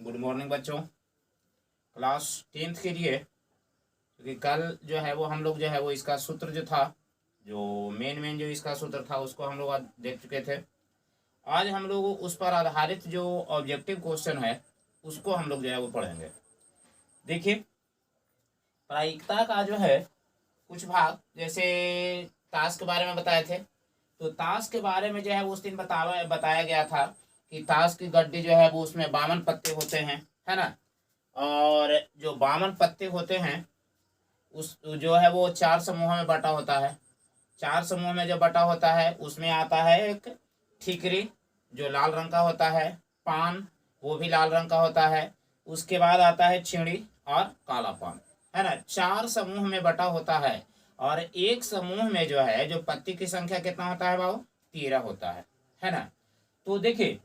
Good morning बच्चों। Class 10th के लिए, क्योंकि कल जो है वो हम लोग जो है वो इसका सूत्र जो था, जो मेन जो इसका सूत्र था उसको हम लोग आज देख चुके थे। आज हम लोग उस पर आधारित जो ऑब्जेक्टिव क्वेश्चन है उसको हम लोग जो है वो पढ़ेंगे। देखिए, प्रायिकता का जो है कुछ भाग, जैसे ताश के बारे में बताए थे, तो ताश के बारे में जो है उस दिन बताया गया था कि ताश की गड्डी जो है वो उसमें 52 पत्ते होते हैं, है ना। और जो 52 पत्ते होते हैं उस जो है वो 4 समूह में बटा होता है। 4 समूह में जो बटा होता है उसमें आता है एक ठीकरी जो लाल रंग का होता है, पान वो भी लाल रंग का होता है, उसके बाद आता है छिड़ी और काला पान, है ना। 4 समूह में बटा होता है और एक समूह में जो है जो पत्ती की संख्या कितना होता है बाबू, 13 होता है ना। तो देखिए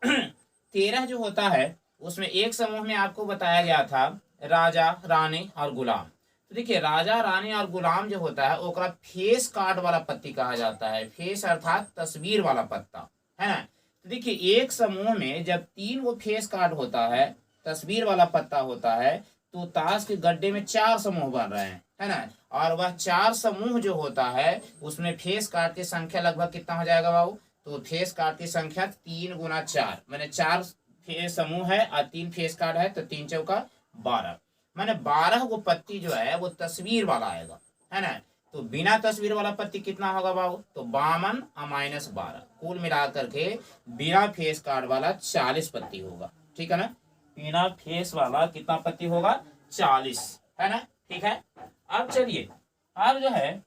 13 जो होता है उसमें एक समूह में आपको बताया गया था राजा, रानी और गुलाम। तो देखिए, राजा, रानी और गुलाम जो होता है ओकरा फेस कार्ड वाला पत्ती कहा जाता है। फेस अर्थात तस्वीर वाला पत्ता, है ना। तो देखिए, एक समूह में जब 3 वो फेस कार्ड होता है, तस्वीर वाला पत्ता होता है, तो ताश के गड्ढे में 4 समूह बन रहे हैं, है ना। और वह 4 समूह जो होता है उसमें फेस कार्ड की संख्या लगभग कितना हो जाएगा बाबू, तो फेस कार्ड की संख्या 3 गुना 4, मैंने 4 फेस समूह है और 3 फेस कार्ड है, तो 3 चौका 12, मैंने 12 वो पत्ती जो है वो तस्वीर वाला आएगा, है ना। तो बिना तस्वीर वाला पत्ती कितना होगा बाबू, तो 52 और -12, कुल मिलाकर के बिना फेस कार्ड वाला 40 पत्ती होगा, ठीक है ना। बिना फेस वाला कितना पत्ती होगा, 40, है ना। ठीक है, अब चलिए, अब जो है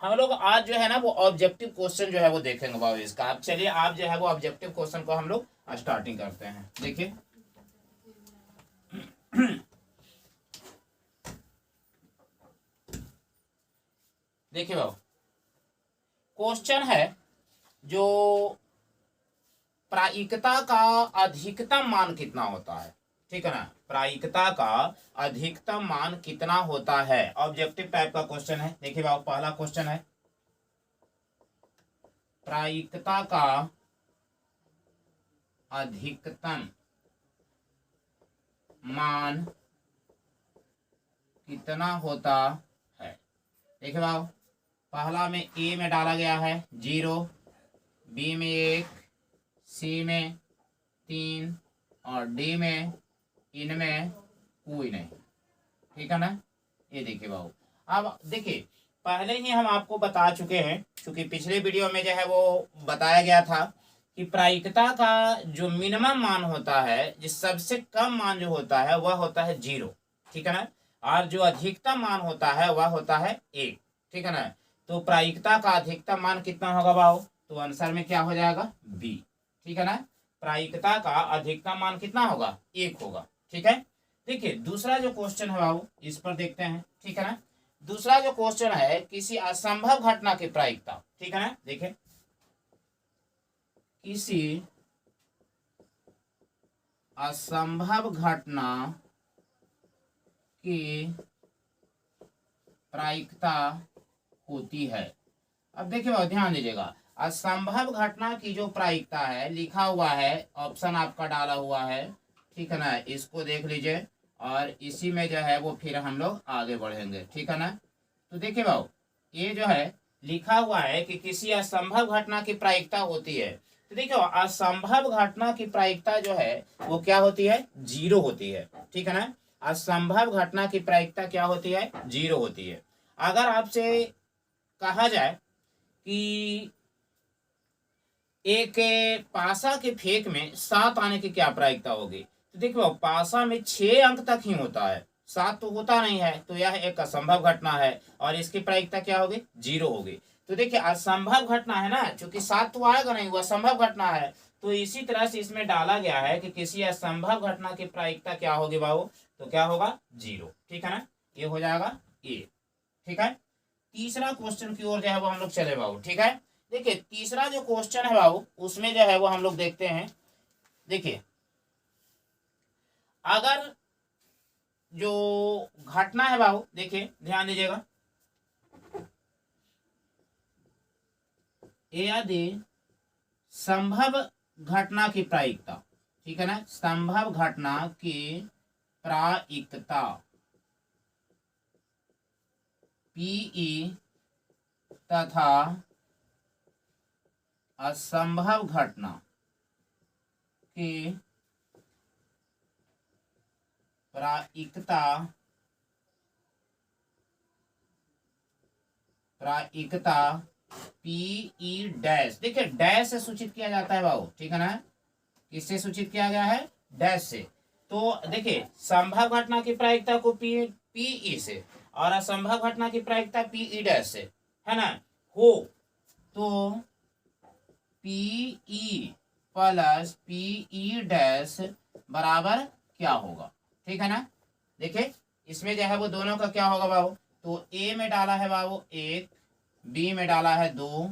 हम लोग आज जो है ना वो ऑब्जेक्टिव क्वेश्चन जो है वो देखेंगे बाबू इसका। अब चलिए, आप जो है वो ऑब्जेक्टिव क्वेश्चन को हम लोग स्टार्टिंग करते हैं। देखिए देखिए बाबू, क्वेश्चन है जो प्रायिकता का अधिकतम मान कितना होता है, ठीक है ना। प्रायिकता का अधिकतम मान कितना होता है, ऑब्जेक्टिव टाइप का क्वेश्चन है। देखिए बाबू, पहला क्वेश्चन है प्रायिकता का अधिकतम मान कितना होता है। देखिए बाबू, पहला में ए में डाला गया है 0, बी में 1, सी में 3 और डी में, इनमें कोई नहीं, ठीक है ना। ये देखिए बाबू, अब देखिए पहले ही हम आपको बता चुके हैं, क्योंकि पिछले वीडियो में जो है वो बताया गया था कि प्रायिकता का जो मिनिमम मान होता है, जिस सबसे कम मान जो होता है वह होता है 0, ठीक है ना। और जो अधिकतम मान होता है वह होता है 1, ठीक है ना। तो प्रायिकता का अधिकतम मान कितना होगा बाबू, तो आंसर में क्या हो जाएगा, बी, ठीक है ना। प्रायिकता का अधिकतम मान कितना होगा, 1 होगा, ठीक है। देखिए दूसरा जो क्वेश्चन है बाबू इस पर देखते हैं, ठीक है ना। दूसरा जो क्वेश्चन है किसी असंभव घटना की प्रायिकता, ठीक है ना। देखिए, किसी असंभव घटना की प्रायिकता होती है। अब देखिए बाबू, ध्यान दीजिएगा, असंभव घटना की जो प्रायिकता है लिखा हुआ है, ऑप्शन आपका डाला हुआ है, ठीक है ना। इसको देख लीजिए और इसी में जो है वो फिर हम लोग आगे बढ़ेंगे, ठीक है ना। तो देखिए बाबू, ये जो है लिखा हुआ है कि किसी असंभव घटना की प्रायिकता होती है। तो देखो, असंभव घटना की प्रायिकता जो है वो क्या होती है, 0 होती है, ठीक है ना। असंभव घटना की प्रायिकता क्या होती है, 0 होती है। अगर आपसे कहा जाए कि एक पासा के फेंक में 7 आने की क्या प्रायिकता होगी, तो देखो पासा में 6 अंक तक ही होता है, 7 तो होता नहीं है, तो यह एक असंभव घटना है और इसकी प्रायिकता क्या होगी, 0 होगी। तो देखिए असंभव घटना है ना, क्योंकि 7 तो आएगा नहीं, वो असंभव घटना है। तो इसी तरह से इसमें डाला गया है कि किसी असंभव घटना की प्रायिकता क्या होगी बाबू, तो क्या होगा, 0, ठीक है ना। ये हो जाएगा ए, ठीक है। तीसरा क्वेश्चन की ओर जो है वो हम लोग चले बाबू, ठीक है। देखिए तीसरा जो क्वेश्चन है बाबू उसमें जो है वो हम लोग देखते हैं। देखिए, अगर जो घटना है बाबू, देखिए ध्यान दीजिएगा, यदि संभव घटना की प्रायिकता, ठीक है ना, संभव घटना की प्रायिकता पीई तथा असंभव घटना की प्रायिकता पीई डैश, देखिए डैश से सूचित किया जाता है बाबू, ठीक है ना, किससे सूचित किया गया है, डैश से। तो देखिए संभव घटना की प्रायिकता को पीई से और असंभव घटना की प्रायिकता पीई डैश से, है ना, हो तो पीई प्लस पीई डैश बराबर क्या होगा, ठीक है ना। देखिए इसमें जो है वो दोनों का क्या होगा बाबू, तो ए में डाला है बाबू 1, बी में डाला है 2,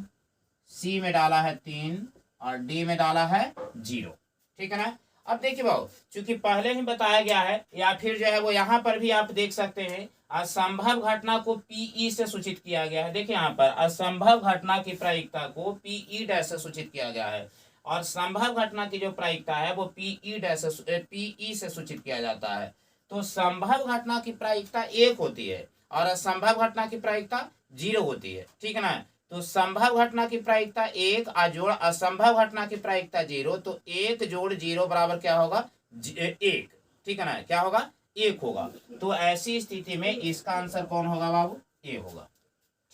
सी में डाला है 3 और डी में डाला है 0, ठीक है ना। अब देखिए बाबू चूंकि पहले ही बताया गया है, या फिर जो है वो यहाँ पर भी आप देख सकते हैं असंभव घटना को पीई से सूचित किया गया है। देखिए यहाँ पर असंभव घटना की प्रायिकता को पीई डैश से सूचित किया गया है और संभव घटना की जो प्रायिकता है वो पीई डैश से पीई से सूचित किया जाता है। तो संभव घटना की प्रायिकता 1 होती है और असंभव घटना की प्रायिकता 0 होती है, ठीक है ना। तो संभव घटना की प्रायिकता 1 और जोड़ असंभव घटना की प्रायिकता 0, तो 1 जोड़ 0 बराबर क्या होगा, 1, ठीक है ना, क्या होगा, 1 होगा। तो ऐसी स्थिति में इसका आंसर कौन होगा बाबू, ए होगा,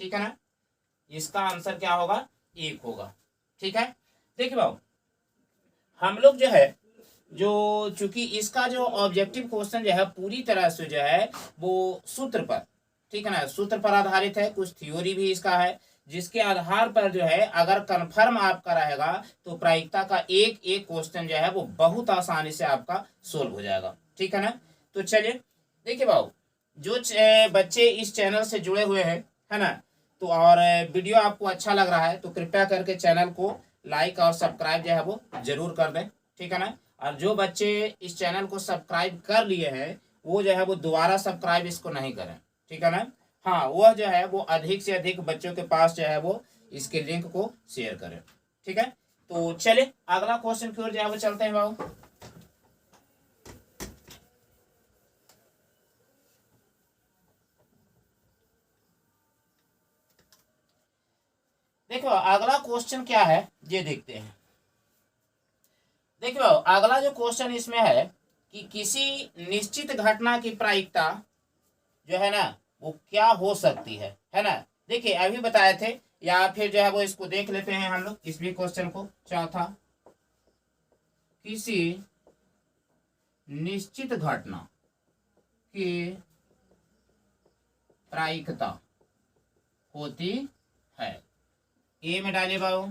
ठीक है ना, इसका आंसर क्या होगा, 1 होगा, ठीक है। देखिए बाबू हम लोग जो है जो चूंकि इसका जो ऑब्जेक्टिव क्वेश्चन जो है पूरी तरह से जो है वो सूत्र पर, ठीक है ना, सूत्र पर आधारित है, कुछ थ्योरी भी इसका है जिसके आधार पर जो है अगर कंफर्म आपका रहेगा तो प्रायिकता का एक एक क्वेश्चन जो है वो बहुत आसानी से आपका सोल्व हो जाएगा, ठीक है ना। तो चलिए देखिए बाबू जो बच्चे इस चैनल से जुड़े हुए हैं, है ना, तो और वीडियो आपको अच्छा लग रहा है तो कृपया करके चैनल को लाइक और सब्सक्राइब जो है वो जरूर कर दें, ठीक है ना। और जो बच्चे इस चैनल को सब्सक्राइब कर लिए हैं वो जो है वो दोबारा सब्सक्राइब इसको नहीं करें, ठीक है ना। हाँ वह जो है वो अधिक से अधिक बच्चों के पास जो है वो इसके लिंक को शेयर करें, ठीक है। तो चलिए अगला क्वेश्चन की ओर जो है वो चलते हैं बाबू। देखो अगला क्वेश्चन क्या है ये देखते हैं। देखिए अगला जो क्वेश्चन इसमें है कि किसी निश्चित घटना की प्रायिकता जो है ना वो क्या हो सकती है ना। देखिए अभी बताए थे या फिर जो है वो इसको देख लेते हैं हम लोग इस भी क्वेश्चन को। चौथा किसी निश्चित घटना की प्रायिकता होती है, ए में डालिए बाबू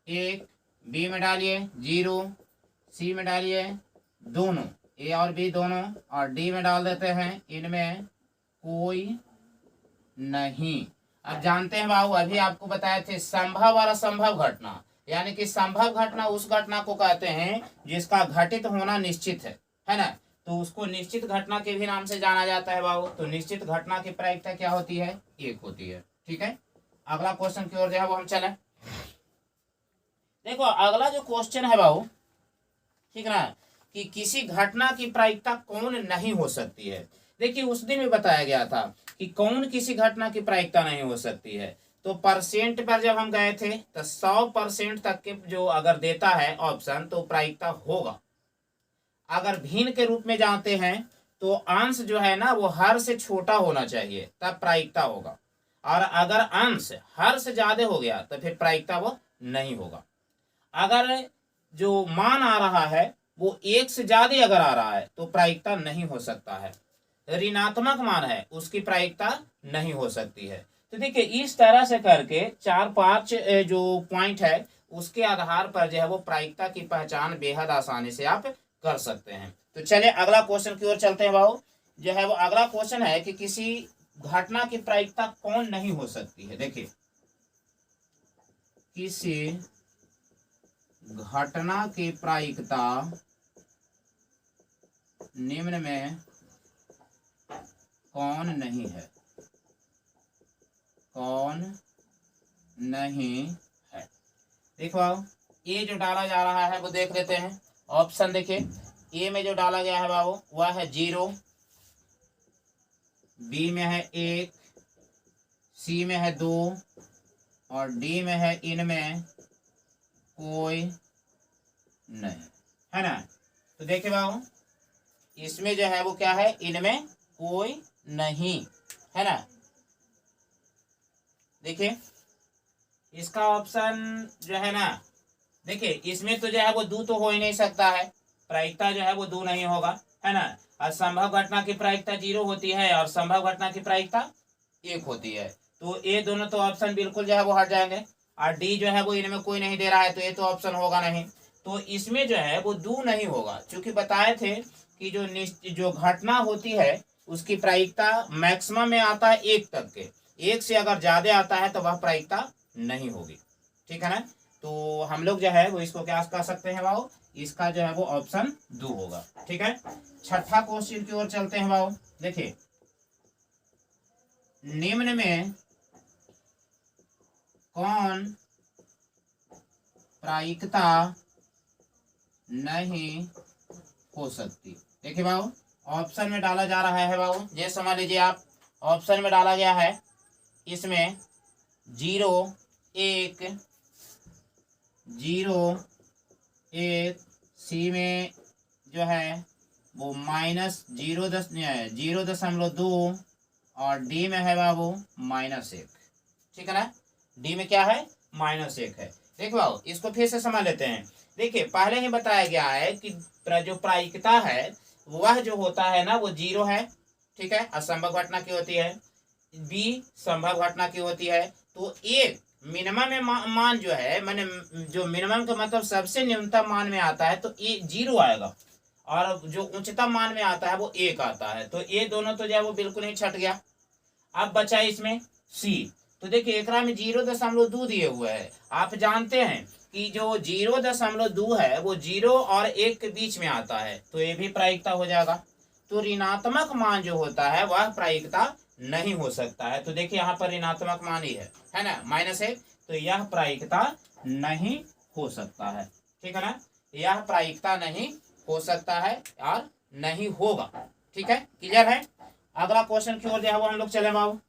1, बी में डालिए 0, सी में डालिए दोनों, ए और बी दोनों, और डी में डाल देते हैं इनमें कोई नहीं। अब जानते हैं बाबू अभी आपको बताए थे संभव और असंभव घटना, यानी कि संभव घटना उस घटना को कहते हैं जिसका घटित होना निश्चित है ना, तो उसको निश्चित घटना के भी नाम से जाना जाता है बाबू। तो निश्चित घटना की प्रायिकता क्या होती है, 1 होती है, ठीक है। अगला क्वेश्चन की ओर जो है वो हम चले। देखो अगला जो क्वेश्चन है बाबू, ठीक ना, कि किसी घटना की प्रायिकता कौन नहीं हो सकती है। देखिए उस दिन भी बताया गया था कि कौन किसी घटना की प्रायिकता नहीं हो सकती है। तो परसेंट पर जब हम गए थे तो 100% तक के जो अगर देता है ऑप्शन तो प्रायिकता होगा। अगर भिन्न के रूप में जानते हैं तो अंश जो है ना वो हर से छोटा होना चाहिए तब प्रायिकता होगा, और अगर अंश हर से ज्यादा हो गया तो फिर प्रायिकता वो नहीं होगा। अगर जो मान आ रहा है वो 1 से ज्यादा अगर आ रहा है तो प्रायिकता नहीं हो सकता है। ऋणात्मक मान है उसकी प्रायिकता नहीं हो सकती है। तो देखिए इस तरह से करके 4-5 जो पॉइंट है उसके आधार पर जो है वो प्रायिकता की पहचान बेहद आसानी से आप कर सकते हैं। तो चलिए अगला क्वेश्चन की ओर चलते हैं बाबू। जो है वो अगला क्वेश्चन है कि किसी घटना की प्रायिकता कौन नहीं हो सकती है। देखिए किसी घटना की प्रायिकता निम्न में कौन नहीं है, कौन नहीं है। देखो ये जो डाला जा रहा है वो देख लेते हैं। ऑप्शन देखिए, ए में जो डाला गया है बाबू वह है 0, बी में है 1, सी में है 2 और डी में है इनमें कोई नहीं, है ना। तो देखिए बाबू, इसमें जो है वो क्या है, इनमें कोई नहीं, है ना। देखिए इसका ऑप्शन जो है ना, देखिए इसमें तो जो है वो दो तो हो ही नहीं सकता है, प्रायिकता जो है वो दो नहीं होगा, है ना। और संभव घटना की प्रायिकता 0 होती है और संभव घटना की प्रायिकता 1 होती है। तो ये दोनों तो ऑप्शन बिल्कुल जो है वो हट जाएंगे। और डी जो है वो इनमें कोई नहीं दे रहा है, तो ये तो ऑप्शन होगा नहीं। तो इसमें जो है वो दो नहीं होगा, क्योंकि बताए थे कि जो घटना होती है उसकी प्रायिकता मैक्सिमम में आता है 1 तक के, 1 से अगर ज्यादा आता है तो वह प्रायिकता नहीं होगी, ठीक है ना। तो हम लोग जो है वो इसको क्या कह सकते हैं बाबू, इसका जो है वो ऑप्शन 2 होगा, ठीक है। छठा क्वेश्चन की ओर चलते हैं बाबू। देखिए, निम्न में कौन प्रायिकता नहीं हो सकती। देखिए बाबू, ऑप्शन में डाला जा रहा है बाबू, ये समझ लीजिए आप, ऑप्शन में डाला गया है इसमें 0, 1, 0, 1, सी में जो है वो -0.2 और डी में है बाबू -1, ठीक है ना। डी में क्या है, -1 है। देखो बाबू, इसको फिर से समझ लेते हैं। देखिए पहले ही बताया गया है कि जो प्रायिकता है वह जो होता है ना वो 0 है, ठीक है, असंभव घटना की होती है, बी संभव घटना की होती है। तो एक मिनिमम में मान जो है, मैंने जो मिनिमम का मतलब सबसे न्यूनतम मान में आता है तो ये 0 आएगा, और जो उच्चतम मान में आता है वो 1 आता है। तो ये दोनों तो जो है वो बिल्कुल ही छट गया। अब बचा इसमें सी। तो देखिए एकरा में 0.2 दिए हुए है। आप जानते हैं कि जो 0.2 है वो 0 और 1 के बीच में आता है, तो ये भी प्रायिकता हो जाएगा। तो ऋणात्मक मान जो होता है वह प्रायिकता नहीं हो सकता है। तो देखिए यहाँ पर ऋणात्मक मान ही है ना, -1, तो यह प्रायिकता नहीं हो सकता है, ठीक है ना। यह प्रायिकता नहीं हो सकता है और नहीं होगा, ठीक है, क्लियर है। अगला क्वेश्चन की ओर जो है वो हम लोग चले बाबू।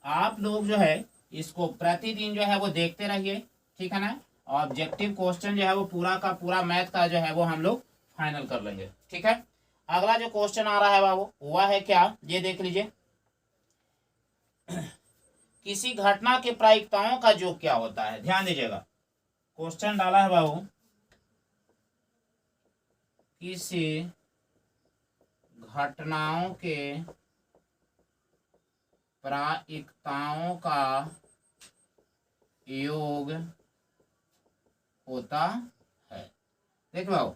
आप लोग जो है इसको प्रतिदिन जो है वो देखते रहिए, ठीक है ना। ऑब्जेक्टिव क्वेश्चन जो है वो पूरा का पूरा मैथ का जो है वो हम लोग फाइनल कर लेंगे, ठीक है। अगला जो क्वेश्चन आ रहा है बाबू वह है क्या, ये देख लीजिए। किसी घटना के प्रायिकताओं का योग क्या होता है, ध्यान दीजिएगा। क्वेश्चन डाला है बाबू, किसी घटनाओं के प्रायिकताओं का योग होता है। देखो बाबू,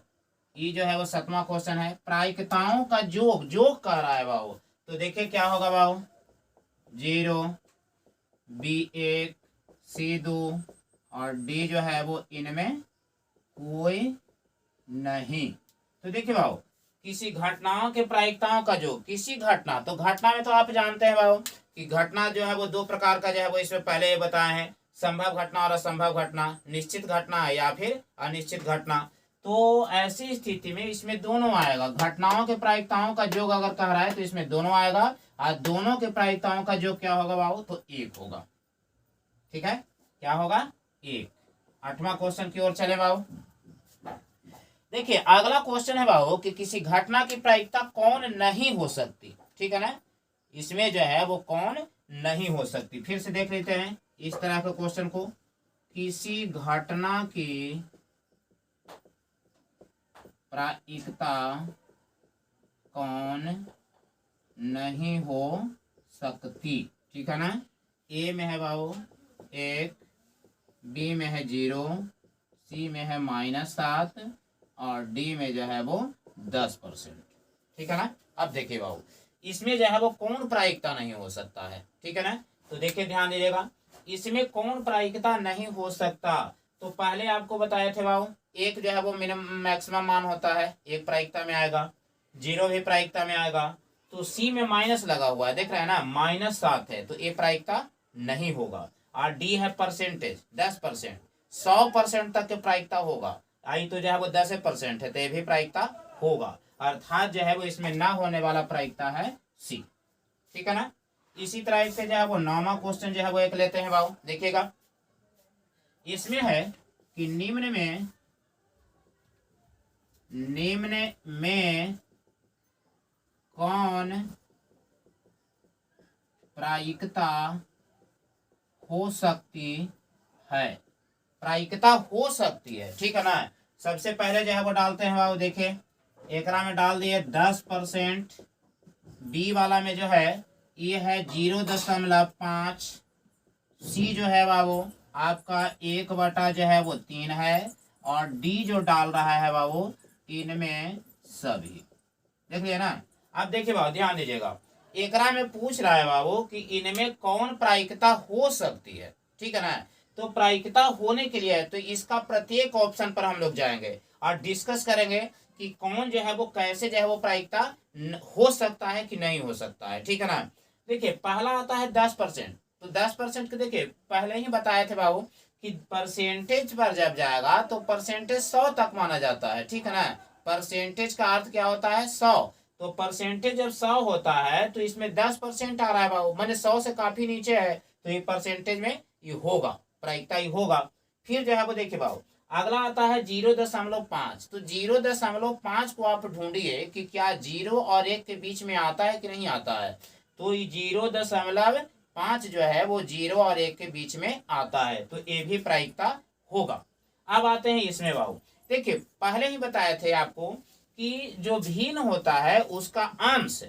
ये जो है वो 7वां क्वेश्चन है, प्रायिकताओं का योग, योग कह रहा है बाबू। तो देखिए क्या होगा बाबू, 0, B1, C2 और D जो है वो इनमें कोई नहीं। तो देखिए बाबू, किसी घटनाओं के प्रायिकताओं का योग, किसी घटना, तो घटना में तो आप जानते हैं बाबू कि घटना जो है वो 2 प्रकार का जो है वो इसमें पहले ये बताए हैं, संभव घटना और असंभव घटना, निश्चित घटना या फिर अनिश्चित घटना। तो ऐसी स्थिति में इसमें दोनों आएगा, घटनाओं के प्रायिकताओं का योग अगर कह रहा है तो इसमें दोनों आएगा, और दोनों के प्रायिकताओं का योग क्या होगा बाबू, तो 1 होगा, ठीक है, क्या होगा, 1। 8वां क्वेश्चन की ओर चले बाबू। देखिए अगला क्वेश्चन है बाबू कि किसी घटना की प्रायिकता कौन नहीं हो सकती, ठीक है ना। इसमें जो है वो कौन नहीं हो सकती, फिर से देख लेते हैं इस तरह के क्वेश्चन को। किसी घटना की प्रायिकता कौन नहीं हो सकती, ठीक है ना। ए में है बाबू 1, बी में है 0, सी में है -7 और डी में जो है वो 10%, ठीक है ना। अब देखिए बाबू, इसमें जो है वो कौन प्रायिकता नहीं हो सकता है, ठीक है ना। तो देखिए ध्यान दीजिएगा, इसमें कौन प्रायिकता नहीं हो सकता। तो पहले आपको बताए थे बाबू, एक जो है वो मिनिमम मैक्सिमम मान होता है, एक प्रायिकता में आएगा, 0 भी प्रायिकता में आएगा। तो सी में माइनस लगा हुआ है, देख रहे हैं ना, -7 है, तो ये प्रायिकता नहीं होगा। और डी है परसेंटेज 10%, 100% तक की प्रायिकता होगा। आई तो जो है वो 10% है, तो ये भी प्रायिकता होगा, अर्थात जो है वो इसमें ना होने वाला प्रायिकता है सी। ठीक है ना। इसी तरह से जो है वो 9वां क्वेश्चन जो है वो एक लेते हैं बाबू, देखिएगा। इसमें है कि निम्न में कौन प्रायिकता हो सकती है, प्रायिकता हो सकती है। ठीक है ना। सबसे पहले जो है वो डालते हैं बाबू, देखिए एक में डाल दिए 10%, बी वाला में जो है ये है 0.5, सी जो है बाबू आपका 1/, जो है वो 3 है, और डी जो डाल रहा है बाबू इनमें सभी। देख लिया ना। अब देखिए बाबू ध्यान दीजिएगा, एकरा में पूछ रहा है बाबू कि इनमें कौन प्रायिकता हो सकती है। ठीक है ना। तो प्रायिकता होने के लिए तो इसका प्रत्येक ऑप्शन पर हम लोग जाएंगे और डिस्कस करेंगे कि कौन जो है वो कैसे जो है वो प्रायिकता हो सकता है कि नहीं हो सकता है। ठीक है ना। देखिए पहला आता है 10%, तो 10% के देखिए पहले ही बताए थे बाबू कि परसेंटेज पर जब जाएगा तो परसेंटेज 100 तक माना जाता है। ठीक है ना। परसेंटेज का अर्थ क्या होता है 100, तो परसेंटेज जब 100 होता है तो इसमें 10% आ रहा है बाबू, मैंने 100 से काफी नीचे है, तो ये परसेंटेज में ये होगा, प्रायिकता ही होगा। फिर जो है वो देखिए बाबू अगला आता है 0.5, तो 0.5 को आप ढूंढिए कि क्या 0 और 1 के बीच में आता है कि नहीं आता है। तो ये 0.5 जो है वो 0 और 1 के बीच में आता है, तो ये भी प्रायिकता होगा। अब आते हैं इसमें बाबू, देखिए पहले ही बताए थे आपको कि जो भिन्न होता है उसका अंश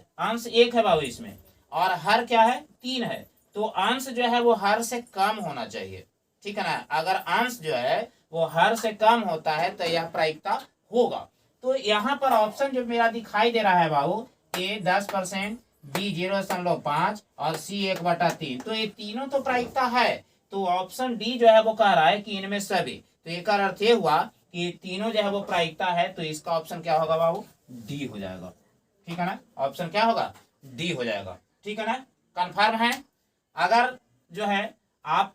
1 है बाबू इसमें, और हर क्या है 3 है, तो अंश जो है वो हर से कम होना चाहिए। ठीक है ना। अगर अंश जो है वो हर से कम होता है तो यह प्रायिकता होगा। तो यहाँ पर ऑप्शन जो मेरा दिखाई दे रहा है बाबू, ए 10%, बी 0.5 और सी 1/3, तो ये तीनों तो प्रायिकता है। तो ऑप्शन डी जो है वो कह रहा है कि इनमें सभी, तो एक अर्थ ये हुआ कि तीनों जो है वो प्रायिकता है, तो इसका ऑप्शन क्या होगा बाबू, डी हो जाएगा। ठीक है ना। ऑप्शन क्या होगा, डी हो जाएगा। ठीक है ना। कंफर्म है। अगर जो है आप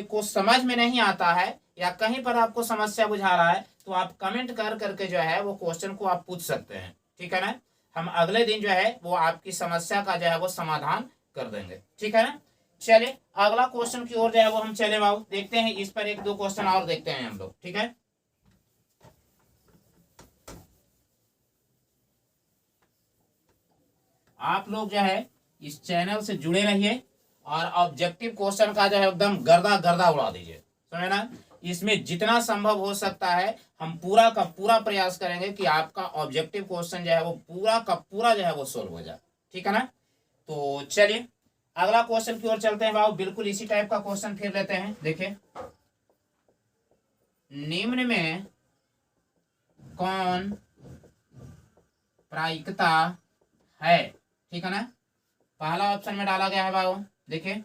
को समझ में नहीं आता है या कहीं पर आपको समस्या बुझा रहा है तो आप कमेंट कर करके जो है वो क्वेश्चन को आप पूछ सकते हैं। ठीक है ना। हम अगले दिन जो है वो आपकी समस्या का जो है वो समाधान कर देंगे। ठीक है ना। चलिए अगला क्वेश्चन की ओर जो है वो हम चले बाबू, देखते हैं इस पर 1-2 क्वेश्चन और देखते हैं हम लोग। ठीक है। आप लोग जो है इस चैनल से जुड़े रहिए और ऑब्जेक्टिव क्वेश्चन का जो है एकदम गर्दा गर्दा उड़ा दीजिए, समझे ना। इसमें जितना संभव हो सकता है हम पूरा का पूरा प्रयास करेंगे कि आपका ऑब्जेक्टिव क्वेश्चन जो है वो पूरा का पूरा जो है वो सोल्व हो जाए। ठीक है ना। तो चलिए अगला क्वेश्चन की ओर चलते हैं बाबू, बिल्कुल इसी टाइप का क्वेश्चन फिर लेते हैं। देखिए निम्न में कौन प्रायिकता है। ठीक है ना। पहला ऑप्शन में डाला गया है बाबू, देखिए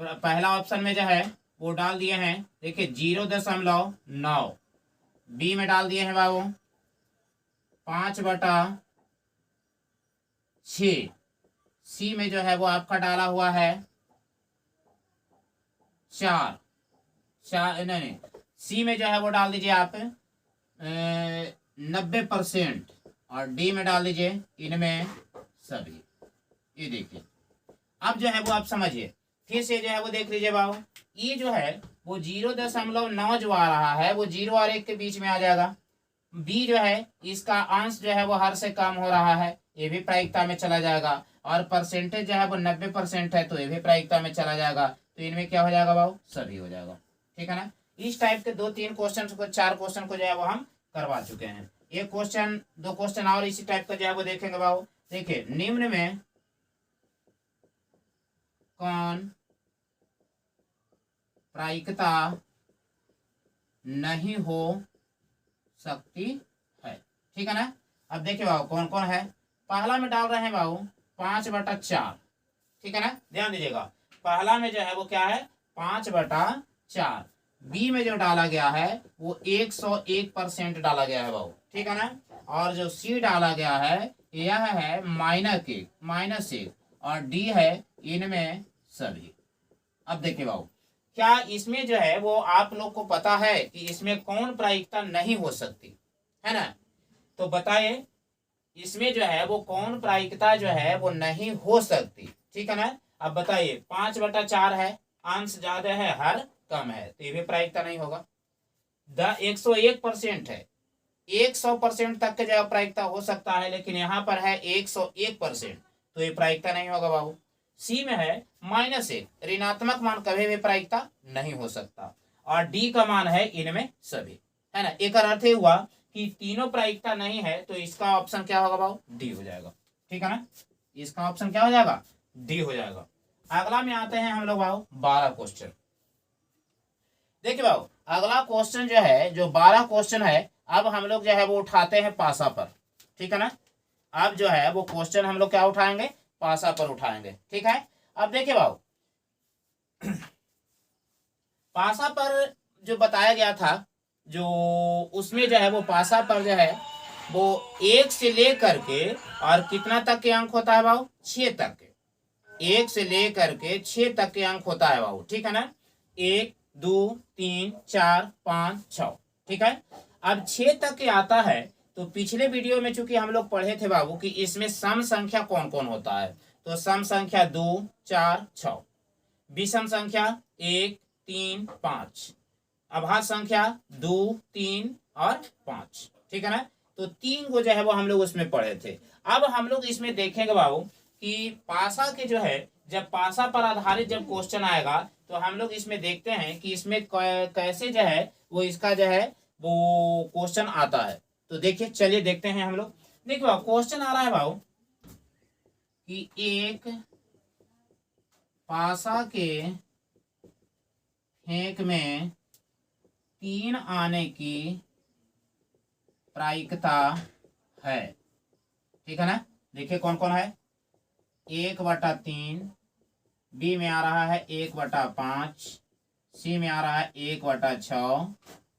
पहला ऑप्शन में जो है वो डाल दिए हैं, देखिए 0.9, बी में डाल दिए हैं बाबू 5/6, सी में जो है वो आपका डाला हुआ है 4 नहीं, सी में जो है वो डाल दीजिए आप 90%, और डी में डाल दीजिए इनमें सभी। ये देखिए अब जो है वो आप समझिए, फिर से जो है वो देख लीजिए बाबू, ये जो है वो 0.9 जो आ रहा है वो 0 और 1 के बीच में आ जाएगा। बी जो है इसका अंश जो है वो हर से कम हो रहा है, ये भी प्रायिकता में चला जाएगा, और परसेंटेज जो है वो 90% है, तो ये भी प्रायिकता में चला जाएगा। तो इनमें क्या हो जाएगा बाबू, सभी हो जाएगा। ठीक है ना। इस टाइप के 2-3 क्वेश्चन को 4 क्वेश्चन को जो है वो हम करवा चुके हैं। एक क्वेश्चन 2 क्वेश्चन और इसी टाइप का जो है वो देखेंगे बाबू। देखिए निम्न में कौन प्रायिकता नहीं हो सकती है। ठीक है ना। अब देखिए बाबू कौन कौन है। पहला में डाल रहे हैं बाबू 5/4। ठीक है ना। ध्यान दीजिएगा पहला में जो है वो क्या है 5/4। बी में जो डाला गया है वो 101% डाला गया है बाबू। ठीक है ना। और जो सी डाला गया है यह है -1, और डी है इनमें सभी। अब देखिए बाबू, क्या इसमें जो है वो आप लोग को पता है कि इसमें कौन प्रायिकता नहीं हो सकती है ना? तो बताइए इसमें जो है वो कौन प्रायिकता जो है वो नहीं हो सकती, ठीक है ना? अब बताइए 5/4 है, अंश ज्यादा है, हर कम है, तो ये भी प्रायिकता नहीं होगा। 101% है, 100% तक के जो प्रायिकता हो सकता है, लेकिन यहाँ पर है 101%, तो ये प्रायिकता नहीं होगा बाबू। सी में है -1, ऋणात्मक मान कभी भी प्रायिकता नहीं हो सकता, और डी का मान है इनमें सभी, है ना? एक अर्थ हुआ कि तीनों प्रायिकता नहीं है, तो इसका ऑप्शन क्या होगा बाबू? डी हो जाएगा, ठीक है ना? इसका ऑप्शन क्या हो जाएगा? डी हो जाएगा। अगला में आते हैं हम लोग बाबू 12 क्वेश्चन। देखिए बाबू अगला क्वेश्चन जो है, जो 12 क्वेश्चन है, अब हम लोग जो है वो उठाते हैं पासा पर, ठीक है ना? अब जो है वो क्वेश्चन हम लोग क्या उठाएंगे? पासा पर उठाएंगे, ठीक है? अब देखिए बाबू पासा पर जो बताया गया था, जो उसमें जो है वो पासा पर जो है वो 1 से लेकर के और कितना तक के अंक होता है बाबू? 6 तक के, 1 से लेकर के 6 तक के अंक होता है बाबू, ठीक है ना? 1 2 3 4 5 6, ठीक है? अब 6 तक के आता है, तो पिछले वीडियो में चूंकि हम लोग पढ़े थे बाबू कि इसमें सम संख्या कौन कौन होता है, तो सम संख्या 2 4 6, विषम संख्या 1 3 5, अभाज्य संख्या 2 3 और 5, ठीक है ना? तो 3 को जो है वो हम लोग उसमें पढ़े थे। अब हम लोग इसमें देखेंगे बाबू कि पासा के जो है, जब पासा पर आधारित जब क्वेश्चन आएगा, तो हम लोग इसमें देखते हैं कि इसमें कैसे जो है वो इसका जो है वो क्वेश्चन आता है। तो देखिए चलिए देखते हैं हम लोग। देखिए बाबू क्वेश्चन आ रहा है बाबू कि एक पासा के फेंक में 3 आने की प्रायिकता है, ठीक है ना? देखिए कौन कौन है। 1/3, बी में आ रहा है 1/5, सी में आ रहा है 1/6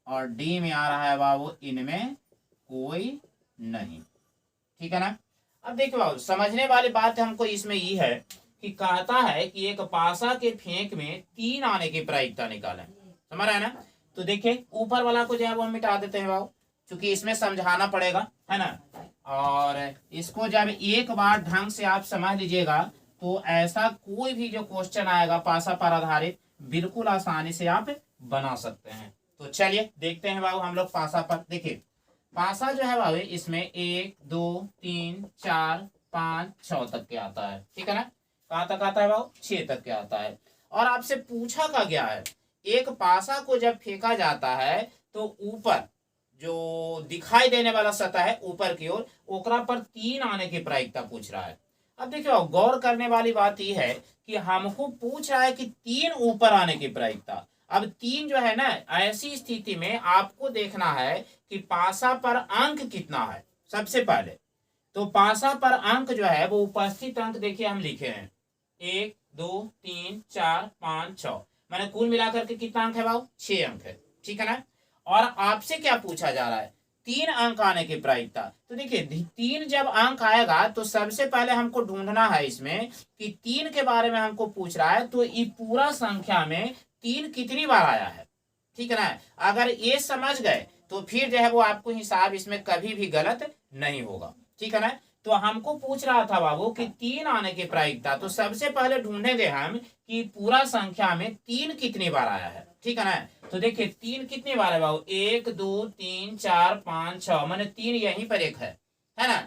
और डी में आ रहा है बाबू इनमें कोई नहीं, ठीक है ना? अब देखिए बाबू समझने वाली बात हमको इसमें ये है कि कहता है कि एक पासा के फेंक में 3 आने की प्रायिकता निकालें, समझ रहे हैं ना? तो देखिए ऊपर वाला को जो है वो हम मिटा देते हैं बाबू, क्योंकि इसमें समझाना पड़ेगा, है ना? और इसको जब एक बार ढंग से आप समझ लीजिएगा, तो ऐसा कोई भी जो क्वेश्चन आएगा पासा पर आधारित बिल्कुल आसानी से आप बना सकते हैं। तो चलिए देखते हैं बाबू हम लोग पासा पर। देखिए पासा जो है बाबू इसमें 1 2 3 4 5 6 तक के आता है, ठीक है ना? कहाँ तक आता है बाबू? 6 तक के आता है। और आपसे पूछा का गया है एक पासा को जब फेंका जाता है तो ऊपर जो दिखाई देने वाला सतह है ऊपर की ओर, ओकरा पर 3 आने की प्रायिकता पूछ रहा है। अब देखियो गौर करने वाली बात यह है कि हमको पूछ रहा है कि 3 ऊपर आने की प्रायिकता। अब 3 जो है ना, ऐसी स्थिति में आपको देखना है कि पासा पर अंक कितना है सबसे पहले। तो पासा पर अंक जो है वो उपस्थित अंक देखिए हम लिखे हैं 1 2 3 4 5 6, मैंने कुल मिलाकर के कितना अंक है बाबू? 6 अंक है, ठीक है ना? और आपसे क्या पूछा जा रहा है? 3 अंक आने की प्रायिकता। तो देखिए 3 जब अंक आएगा तो सबसे पहले हमको ढूंढना है इसमें कि 3 के बारे में हमको पूछ रहा है, तो ये पूरा संख्या में 3 कितनी बार आया है, ठीक है ना? अगर ये समझ गए तो फिर जो है वो आपको हिसाब इसमें कभी भी गलत नहीं होगा, ठीक है ना? तो हमको पूछ रहा था बाबू कि 3 आने की प्रायिकता, तो सबसे पहले ढूंढेंगे हम कि पूरा संख्या में 3 कितनी बार आया है, ठीक है ना? तो देखिए 3 कितनी बार है बाबू? 1 2 3 4 5 6, मैंने 3 यहीं पर एक है ना?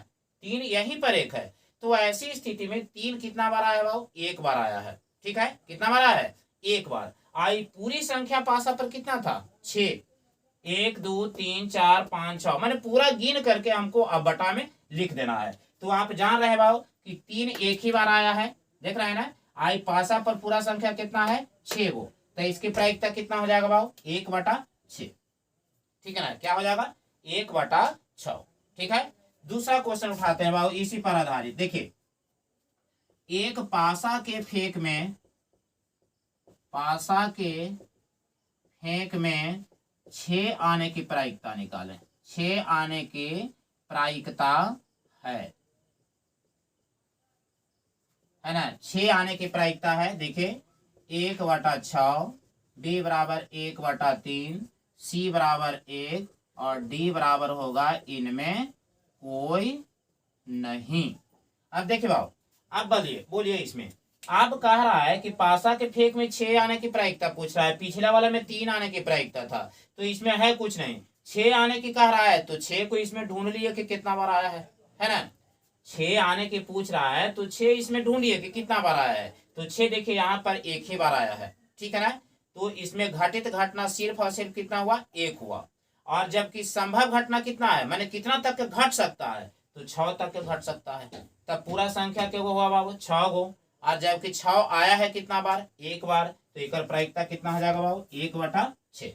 3 यहीं पर एक है। तो ऐसी स्थिति में 3 कितना बार आया बाबू? 1 बार आया है, ठीक है? कितना बार आया है? 1 बार। आई पूरी संख्या पासा पर कितना था? 6। 1 2 3 4 5 6, मैंने पूरा गिन करके हमको अब बटा में लिख देना है। तो आप जान रहे बाबू कि 3 एक ही बार आया है, देख रहे हैं ना? आई पासा पर पूरा संख्या कितना है? 6 गो। तो इसकी प्रायिकता कितना हो जाएगा बाबू? 1/6, ठीक है ना? क्या हो जाएगा? 1/6, ठीक है? दूसरा क्वेश्चन उठाते हैं बाबू इसी पर आधारित। देखिए एक पासा के फेंक में 6 आने की प्रायिकता निकालें। 6 आने की प्रायिकता है ना? 6 आने की प्रायिकता है। देखिए 1/6, बी बराबर 1/3, सी बराबर 1 और डी बराबर होगा इनमें कोई नहीं। अब देखिए बाबू, अब बोलिए इसमें अब कह रहा है कि पासा के फेंक में 6 आने की प्रायिकता पूछ रहा है, पिछला वाला में 3 आने की प्रायिकता था, तो इसमें है कुछ नहीं, 6 आने की कह रहा है, तो 6 को इसमें ढूंढ लिए कि कितना बार आया है ना। 6 आने की पूछ रहा है तो 6 इसमें ढूंढिए कि कितना बार आया है, तो 6 देखिए यहाँ पर एक ही बार आया है, ठीक है ना। तो इसमें घटित घटना सिर्फ और सिर्फ कितना हुआ, 1 हुआ। और जबकि संभव घटना कितना है, माने कितना तक घट सकता है, तो 6 तक घट सकता है। तब पूरा संख्या क्या हुआ बाबू, 6 गो। और जबकि 6 आया है कितना बार, 1 बार, तो एक प्रायिकता कितना हो जाएगा बाबू, 1/6,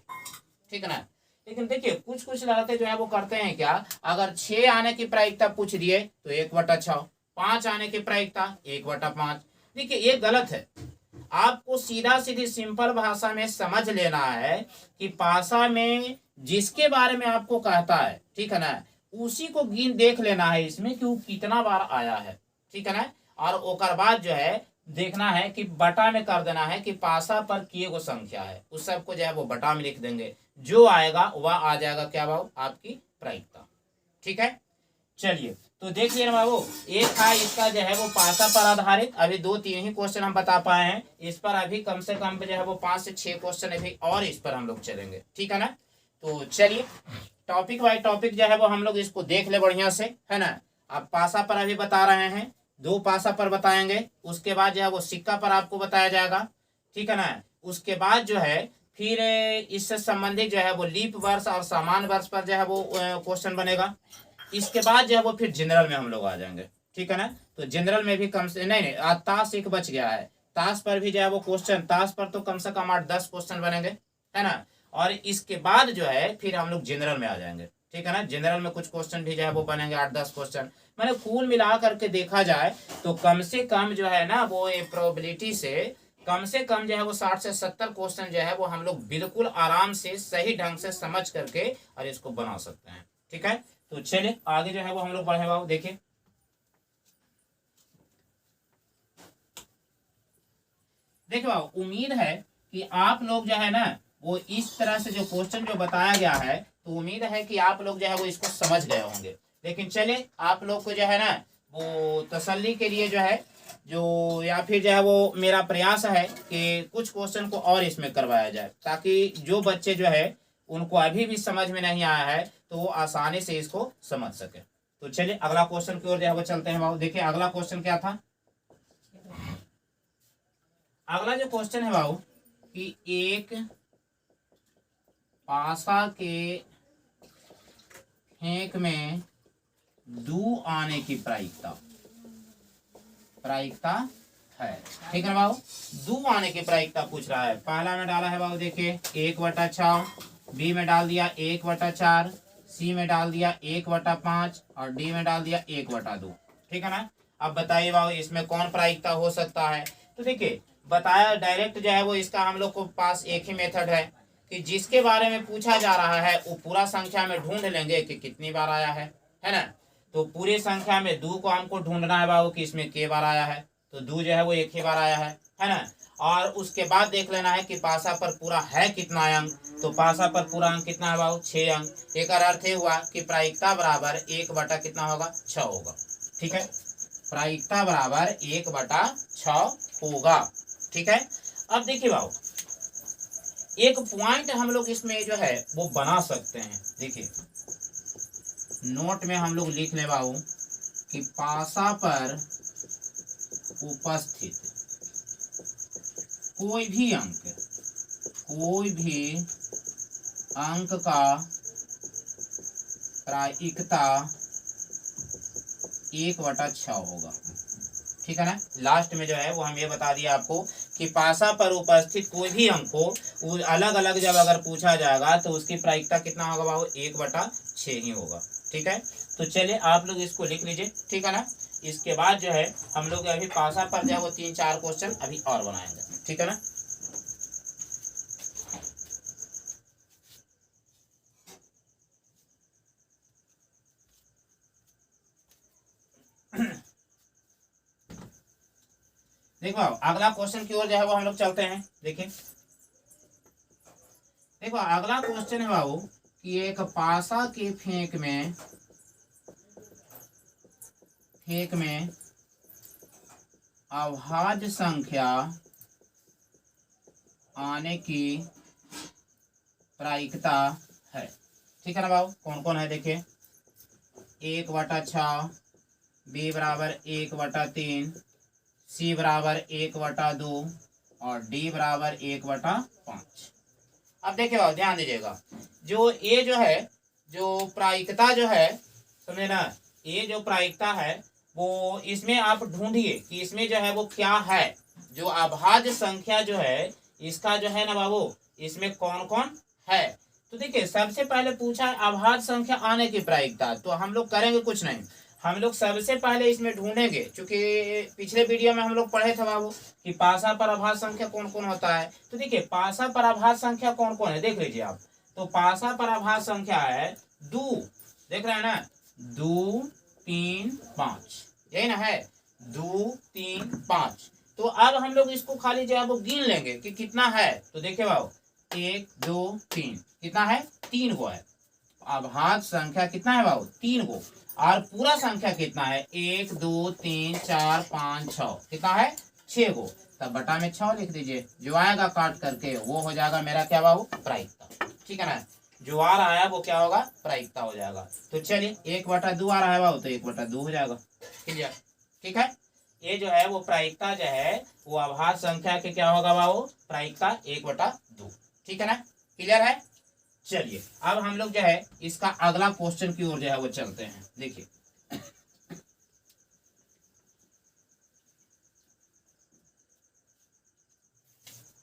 ठीक है ना। लेकिन देखिए कुछ कुछ लड़के जो है वो करते हैं क्या, अगर 6 आने की प्रायिकता पूछ दिए तो 1/6, 5 आने की प्रायिकता 1/5। देखिए ये गलत है, आपको सीधा सीधी सिंपल भाषा में समझ लेना है कि पासा में जिसके बारे में आपको कहता है, ठीक है ना, उसी को गिन देख लेना है इसमें कि वो कितना बार आया है, ठीक है ना। और ओकर बाद जो है देखना है कि बटा में कर देना है कि पासा पर किए गो संख्या है, उस सबको जो है वो बटा में लिख देंगे, जो आएगा वह आ जाएगा क्या बाबू, आपकी प्रायिकता, ठीक है। चलिए तो देखिए ना बाबू, एक था इसका जो है वो पासा पर आधारित, अभी 2-3 ही क्वेश्चन हम बता पाए हैं, इस पर अभी कम से कम जो है वो 5 से 6 क्वेश्चन अभी और इस पर हम लोग चलेंगे, ठीक है ना। तो चलिए टॉपिक बाय टॉपिक जो है वो हम लोग इसको देख ले बढ़िया से, है ना। अब पासा पर अभी बता रहे हैं, 2 पासा पर बताएंगे, उसके बाद जो है वो सिक्का पर आपको बताया जाएगा, ठीक है ना। उसके बाद जो है फिर इससे संबंधित जो है वो लीप वर्ष और सामान्य वर्ष पर जो है वो क्वेश्चन बनेगा। इसके बाद जो है वो फिर जनरल में हम लोग आ जाएंगे, ठीक है ना। तो जनरल में भी कम से नहीं आज ताश एक बच गया है, ताश पर भी जो है वो क्वेश्चन, ताश पर तो कम से कम 8-10 क्वेश्चन बनेंगे, है ना। और इसके बाद जो है फिर हम लोग जनरल में आ जाएंगे, ठीक है ना। जनरल में कुछ क्वेश्चन भी जो है वो बनेंगे 8-10 क्वेश्चन, मैंने कुल मिला करके देखा जाए तो कम से कम जो है ना वो प्रोबेबिलिटी से कम जो है वो 60 से 70 क्वेश्चन जो है वो हम लोग बिल्कुल आराम से सही ढंग से समझ करके और इसको बना सकते हैं, ठीक है। तो चलिए आगे जो है वो हम लोग बढ़े बाबू, देखिए बाबू, उम्मीद है कि आप लोग जो है ना वो इस तरह से जो क्वेश्चन जो बताया गया है, तो उम्मीद है कि आप लोग जो है वो इसको समझ गए होंगे। लेकिन चलिए आप लोग को जो है ना वो तसल्ली के लिए जो है जो या फिर जो है वो मेरा प्रयास है कि कुछ क्वेश्चन को और इसमें करवाया जाए, ताकि जो बच्चे जो है उनको अभी भी समझ में नहीं आया है तो वो आसानी से इसको समझ सके। तो चलिए अगला क्वेश्चन की ओर जो है वो चलते हैं बाबू। देखिए अगला क्वेश्चन क्या था, अगला जो क्वेश्चन है बाबू कि एक पासा के फेंक में 2 आने की प्रायिकता है, ठीक है बाबू। 2 आने की प्रायिकता पूछ रहा है, पहला में डाला है बाबू देखिए 1/6, बी में डाल दिया 1/4, सी में डाल दिया 1/5 और डी में डाल दिया 1/2, ठीक है ना। अब बताइए बाबू इसमें कौन प्रायिकता हो सकता है। तो देखिए बताया डायरेक्ट जो है वो इसका हम लोग को पास एक ही मेथड है कि जिसके बारे में पूछा जा रहा है वो पूरा संख्या में ढूंढ लेंगे कि कितनी बार आया है ना। तो पूरी संख्या में 2 को हमको ढूंढना है बाबू कि इसमें के बार आया है, तो 2 जो है वो एक ही बार आया है ना। और उसके बाद देख लेना है कि पासा पर पूरा है कितना अंक, तो पासा पर पूरा अंक कितना है बाबू 6 अंक। एक अर्थ हुआ कि प्रायिकता बराबर 1 कितना होगा 6 होगा, ठीक है। प्रायिकता बराबर 1/6 होगा, ठीक है। अब देखिए बाबू एक पॉइंट हम लोग इसमें जो है वो बना सकते हैं, देखिए नोट में हम लोग लिख ले बाबू कि पासा पर उपस्थित कोई भी अंक का प्रायिकता 1/6 होगा, ठीक है ना। लास्ट में जो है वो हम ये बता दिया आपको कि पासा पर उपस्थित कोई भी अंक हो अलग अलग जब अगर पूछा जाएगा तो उसकी प्रायिकता कितना होगा बाबू 1/6 ही होगा, ठीक है। तो चलिए आप लोग इसको लिख लीजिए, ठीक है ना। इसके बाद जो है हम लोग अभी पासा पर जो है वो 3-4 क्वेश्चन अभी और बनाएंगे, ठीक है ना। देखो अगला क्वेश्चन की ओर जो है वो हम लोग चलते हैं। देखिए देखो अगला क्वेश्चन है बाबू कि एक पासा के फेंक में अभाज्य संख्या आने की प्रायिकता है। ठीक है ना बाबू, कौन कौन है देखिए, 1/6, बी बराबर 1/3, सी बराबर 1/2 और डी बराबर 1/5। अब देखिए बाबू ध्यान दीजिएगा, जो ये जो है जो प्रायिकता जो है, समझे ना, ये जो प्रायिकता है वो इसमें आप ढूंढिए कि इसमें जो है वो क्या है। जो अभाज्य संख्या जो है इसका जो है ना बाबू, इसमें कौन कौन है। तो देखिए सबसे पहले पूछा है अभाज्य संख्या आने की प्रायिकता, तो हम लोग करेंगे कुछ नहीं, हम लोग सबसे पहले इसमें ढूंढेंगे, क्योंकि पिछले वीडियो में हम लोग पढ़े थे बाबू कि पासा पर अभाज्य संख्या कौन कौन होता है। तो देखिए पासा पर अभाज्य संख्या कौन कौन है देख लीजिए आप। तो पासा पर अभाज्य संख्या है 2, देख रहे हैं ना, 2, 3, 5, यही ना है, 2, 3, 5। तो अब हम लोग इसको खाली जो है वो गिन लेंगे कि कितना है। तो देखिए बाबू 1, 2, 3, कितना है, 3 गो है। अभाज्य संख्या कितना है बाबू, 3 गो। और पूरा संख्या कितना है, 1, 2, 3, 4, 5, 6, कितना है, 6 गो। तब बटा में 6 लिख दीजिए, जो आएगा काट करके वो हो जाएगा मेरा क्या बाबू, प्रायिकता। ठीक है ना, जो आ रहा है वो क्या होगा, प्रायिकता हो जाएगा। तो चलिए 1/2 आ रहा है बाबू, तो 1/2 हो जाएगा। क्लियर, ठीक है। ये जो है वो प्रायिकता जो है वो अभाज्य संख्या के क्या होगा बाबू, प्रायिकता 1/2। ठीक है ना, क्लियर है। चलिए अब हम लोग जो है इसका अगला क्वेश्चन की ओर जो है वो चलते हैं। देखिए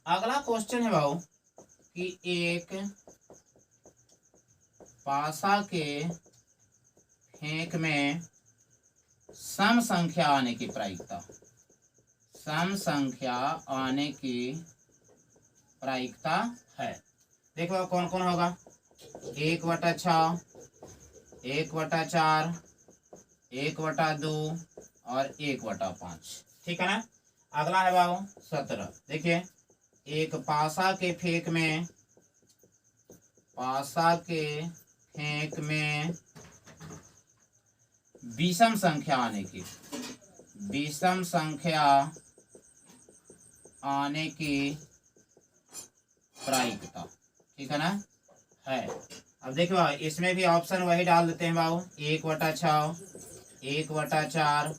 अगला क्वेश्चन है बाबू कि एक पासा के फेंक में सम संख्या आने की प्रायिकता, सम संख्या आने की प्रायिकता है। देखो कौन कौन होगा, 1/6, 1/4, 1/2 और 1/5। ठीक है ना। अगला है बाबू 17। देखिए एक पासा के फेंक में, पासा के फेंक में विषम संख्या आने की, विषम संख्या आने की प्रायिकता। ठीक है ना, है। अब देखिए बाबू इसमें भी ऑप्शन वही डाल देते हैं बाबू, 1/6, 1/4,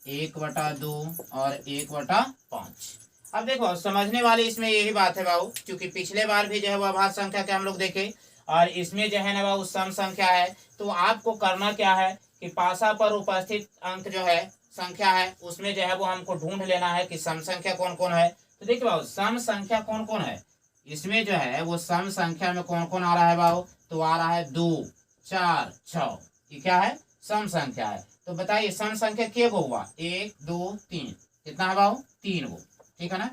1/2 और 1/5। अब देखो समझने वाली इसमें यही बात है बाबू, क्योंकि पिछले बार भी जो है वो अभाज्य संख्या के हम लोग देखे, और इसमें जो है ना बाबू सम संख्या है। तो आपको करना क्या है कि पासा पर उपस्थित अंक जो है, संख्या है, उसमें जो है वो हमको ढूंढ लेना है कि सम संख्या कौन कौन है। तो देखिए बाबू सम संख्या कौन कौन है, इसमें जो है वो सम संख्या में कौन कौन आ रहा है बाबू, तो आ रहा है 2, 4, 6, ये क्या है, सम संख्या है। तो बताइए सम संख्या के गो हुआ, 1, 2, 3, कितना है बाबू, 3 गो। ठीक है ना,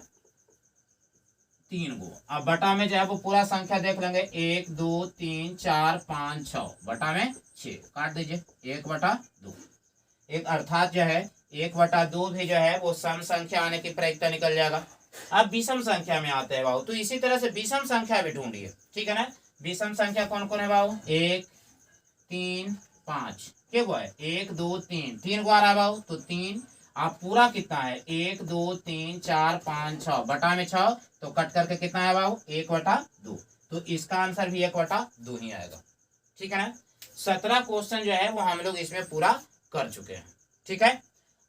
3 गो। अब बटा में जो है वो पूरा संख्या देख लेंगे, 1, 2, 3, 4, 5, 6, बटा में 6, काट दीजिए 1/2। एक अर्थात जो है 1/2 भी जो है वो सम संख्या आने की प्रायिकता निकल जाएगा। अब विषम संख्या में आते हैं बाबू, तो इसी तरह से विषम संख्या भी ढूंढिए। ठीक है ना, विषम संख्या कौन कौन है बाबू, 1, 3, 5, क्या है, 1, 2, 3, 3 गो आ रहा है बाबू, तो 3। आप पूरा कितना है, 1, 2, 3, 4, 5, 6, बटा में 6, तो कट करके कितना है बाबू, 1/2। तो इसका आंसर भी 1/2 ही आएगा। ठीक है ना, 17 क्वेश्चन जो है वो हम लोग इसमें पूरा कर चुके हैं। ठीक है।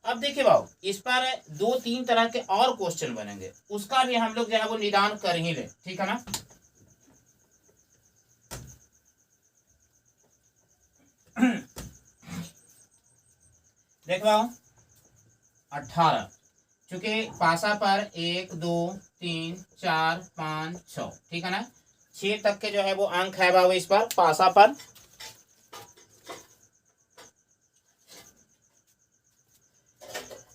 अब देखिए बाबू इस पर 2-3 तरह के और क्वेश्चन बनेंगे, उसका भी हम लोग जो है वो निदान कर ही ले। ठीक है ना, देखो 18, चूंकि पासा पर 1, 2, 3, 4, 5, 6, ठीक है ना, 6 तक के जो है वो अंक है बाबू इस पर पासा पर।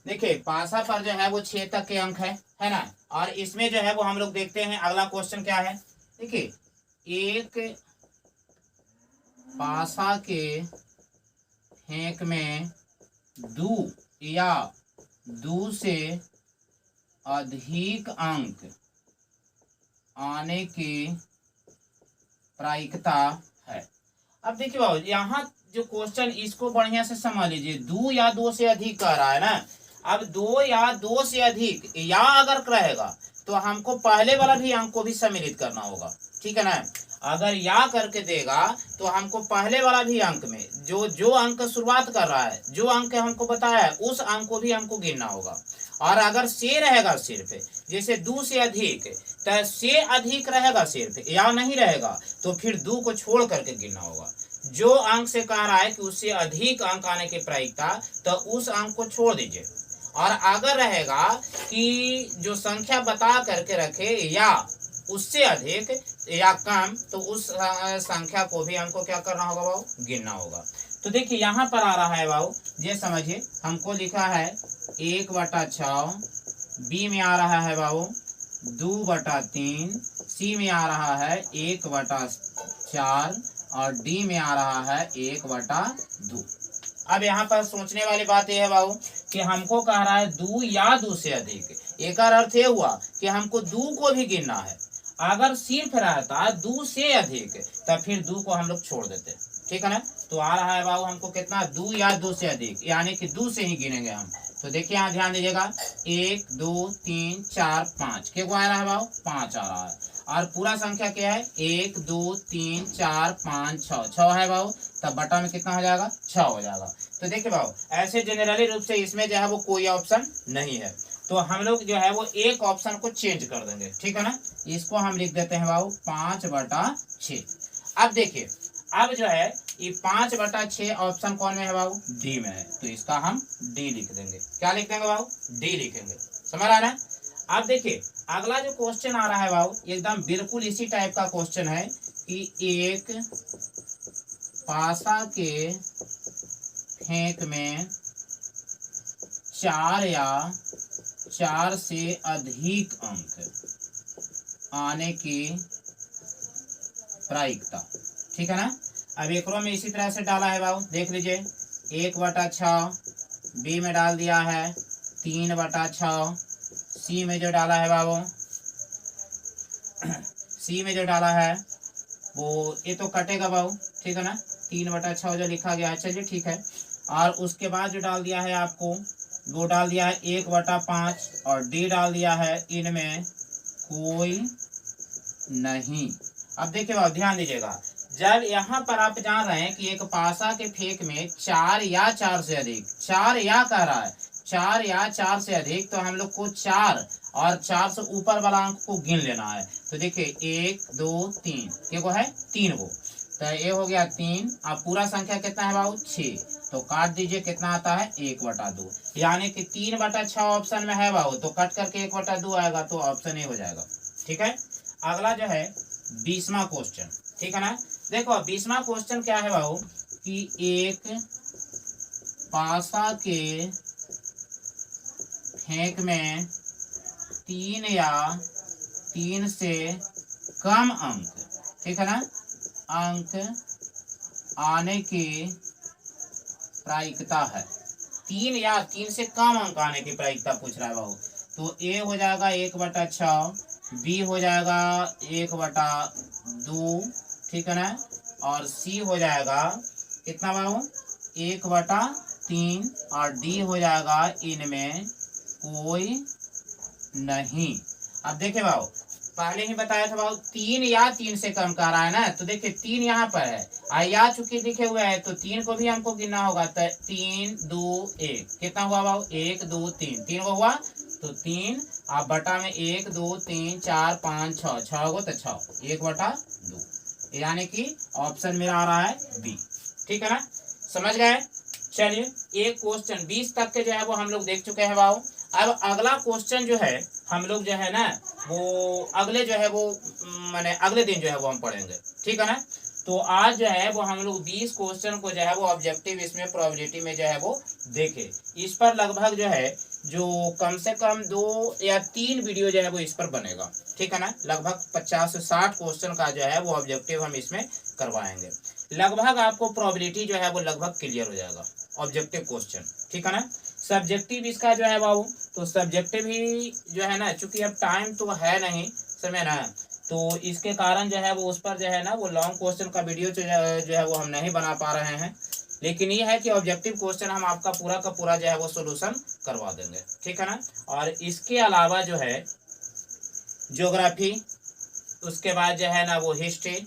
देखिए पासा पर जो है वो 6 तक के अंक है ना। और इसमें जो है वो हम लोग देखते हैं अगला क्वेश्चन क्या है। देखिए एक पासा के फेंक में 2 या 2 से अधिक अंक आने की प्रायिकता है। अब देखिए बाबू यहाँ जो क्वेश्चन इसको बढ़िया से समझ लीजिए, 2 या 2 से अधिक कह रहा है ना। अब 2 या 2 से अधिक या अगर रहेगा तो हमको पहले वाला भी अंक को भी सम्मिलित करना होगा, ठीक है ना। अगर या करके देगा तो हमको पहले वाला भी अंक में जो जो अंक शुरुआत कर रहा है, जो अंक हमको बताया है, उस अंक को भी हमको गिनना होगा। और अगर से रहेगा सिर्फ, जैसे 2 से अधिक, तो से अधिक रहेगा सिर्फ, या नहीं रहेगा तो फिर 2 को छोड़ करके गिनना होगा। जो अंक से कह रहा है कि उससे अधिक अंक आने की प्रायिकता, तो उस अंक को छोड़ दीजिए। और अगर रहेगा कि जो संख्या बता करके रखे या उससे अधिक या कम, तो उस संख्या को भी हमको क्या करना होगा बाबू, गिनना होगा। तो देखिए यहाँ पर आ रहा है बाबू, ये समझिए, हमको लिखा है 1/6, बी में आ रहा है बाबू 2/3, सी में आ रहा है 1/4 और डी में आ रहा है 1/2। अब यहाँ पर सोचने वाली बात यह है बाबू कि हमको कह रहा है 2 या 2 से अधिक। एक अर्थ ये हुआ कि हमको 2 को भी गिनना है। अगर सिर्फ रहता 2 से अधिक, तब फिर 2 को हम लोग छोड़ देते, ठीक है ना। तो आ रहा है बाबू हमको कितना, 2 या 2 से अधिक, यानी कि 2 से ही गिनेंगे हम। तो देखिए यहाँ ध्यान दीजिएगा, 1 2 3 4 5, क्या आ रहा है बाबू, 5 आ रहा है। और पूरा संख्या क्या है, 1 2 3 4 5 6, 6 है बाबू, तब बटा में कितना हो जाएगा, 6 हो जाएगा। तो देखिए बाबू ऐसे जनरली रूप से इसमें जो है वो कोई ऑप्शन नहीं है, तो हम लोग जो है वो एक ऑप्शन को चेंज कर देंगे, ठीक है ना। इसको हम लिख देते हैं बाबू 5/6। अब देखिए, अब जो है ये 5/6 ऑप्शन कौन में है बाबू, डी में है, तो इसका हम डी लिख देंगे। क्या लिख देंगे बाबू, डी लिखेंगे, समझ रहा है ना। अब देखिए अगला जो क्वेश्चन आ रहा है बाबू, एकदम बिल्कुल इसी टाइप का क्वेश्चन है कि एक पासा के फेंक में 4 या 4 से अधिक अंक आने की प्रायिकता, ठीक है ना। अब एक में इसी तरह से डाला है बाबू, देख लीजिए 1/6, बी में डाल दिया है 3/6, सी में जो डाला है बाबू, सी में जो डाला है वो ये तो कटेगा बाबू, ठीक है ना, 3/6 जो लिखा गया है, चलिए ठीक है। और उसके बाद जो डाल दिया है आपको, वो डाल दिया है 1/5 और डी डाल दिया है इनमें कोई नहीं। अब देखिए बाबू ध्यान दीजिएगा, जब यहाँ पर आप जान रहे हैं कि एक पासा के फेंक में 4 या 4 से अधिक, 4 या कह रहा है, 4 या 4 से अधिक, तो हम लोग को 4 और 4 से ऊपर वाला अंक को गिन लेना है। तो देखिए 1 2 3, ये को है 3 को, तो ये हो गया 3। अब पूरा संख्या कितना है बाबू, 6, तो काट दीजिए, कितना आता है 1/2, यानी कि 3/6 ऑप्शन में है बाबू, तो कट करके 1/2 आएगा, तो ऑप्शन ए हो जाएगा, ठीक है। अगला जो है 20वां क्वेश्चन, ठीक है ना। देखो 20वां क्वेश्चन क्या है बाबू कि एक पासा के फेंक में 3 या 3 से कम अंक, ठीक है ना, अंक आने की प्रायिकता है। 3 या 3 से कम अंक आने की प्रायिकता पूछ रहा है बाबू, तो ए हो जाएगा 1/6, बी हो जाएगा 1/2, ठीक है ना, और सी हो जाएगा कितना बाबू 1/3 और डी हो जाएगा इनमें कोई नहीं। अब देखिए बाबू पहले ही बताया था बाबू 3 या 3 से कम कह रहा है ना, तो देखिए 3 यहाँ पर है और या चूंकि लिखे हुए है, तो 3 को भी हमको गिनना होगा, तो 3 2 1, कितना हुआ बाबू 1 2 3, 3 को हुआ, तो 3 आप बटा में 1 2 3 4 5 6, 6 को तो 6, 1/2, यानी कि ऑप्शन मेरा आ रहा है बी, ठीक है ना, समझ गए। चलिए एक क्वेश्चन 20 तक के जो है वो हम लोग देख चुके हैं बाबू। अब अगला क्वेश्चन जो है हम लोग जो है ना वो अगले जो है वो माने अगले दिन जो है वो हम पढ़ेंगे, ठीक है ना। तो आज जो है वो हम लोग 20 क्वेश्चन को जो है वो ऑब्जेक्टिव इसमें प्रोबेबिलिटी में जो है वो देखे। इस पर लगभग जो है जो कम से कम 2 या 3 वीडियो जो है वो इस पर बनेगा, ठीक है ना। लगभग 50 से 60 क्वेश्चन का जो है वो ऑब्जेक्टिव हम इसमें करवाएंगे। लगभग आपको प्रोबेबिलिटी जो है वो लगभग क्लियर हो जाएगा, ऑब्जेक्टिव क्वेश्चन, ठीक है ना। सब्जेक्टिव इसका जो है बाबू, तो सब्जेक्टिव ही जो है ना, चूंकि अब टाइम तो है नहीं समय ना, तो इसके कारण जो है वो उस पर जो है ना वो लॉन्ग क्वेश्चन का वीडियो जो है वो हम नहीं बना पा रहे हैं। लेकिन ये है कि ऑब्जेक्टिव क्वेश्चन हम आपका पूरा का पूरा जो है वो सोल्यूशन करवा देंगे, ठीक है ना। और इसके अलावा जो है ज्योग्राफी, उसके बाद जो है ना वो हिस्ट्री,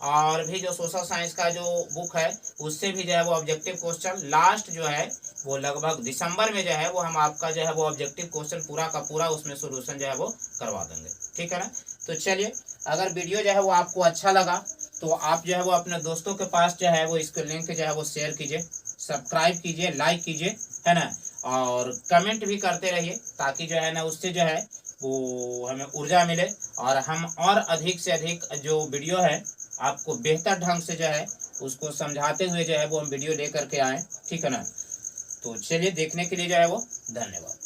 और भी जो सोशल साइंस का जो बुक है उससे भी जो है वो ऑब्जेक्टिव क्वेश्चन लास्ट जो है वो लगभग दिसंबर में जो है वो हम आपका जो है वो ऑब्जेक्टिव क्वेश्चन पूरा का पूरा उसमें सोल्यूशन जो है वो करवा देंगे, ठीक है ना। तो चलिए, अगर वीडियो जो है वो आपको अच्छा लगा तो आप जो है वो अपने दोस्तों के पास जो है वो इसको लिंक जो है वो शेयर कीजिए, सब्सक्राइब कीजिए, लाइक कीजिए, है ना, और कमेंट भी करते रहिए, ताकि जो है ना उससे जो है वो हमें ऊर्जा मिले और हम और अधिक से अधिक जो वीडियो है आपको बेहतर ढंग से जो है उसको समझाते हुए जो है वो हम वीडियो लेकर के आए, ठीक है ना। तो चलिए, देखने के लिए जो है वो धन्यवाद।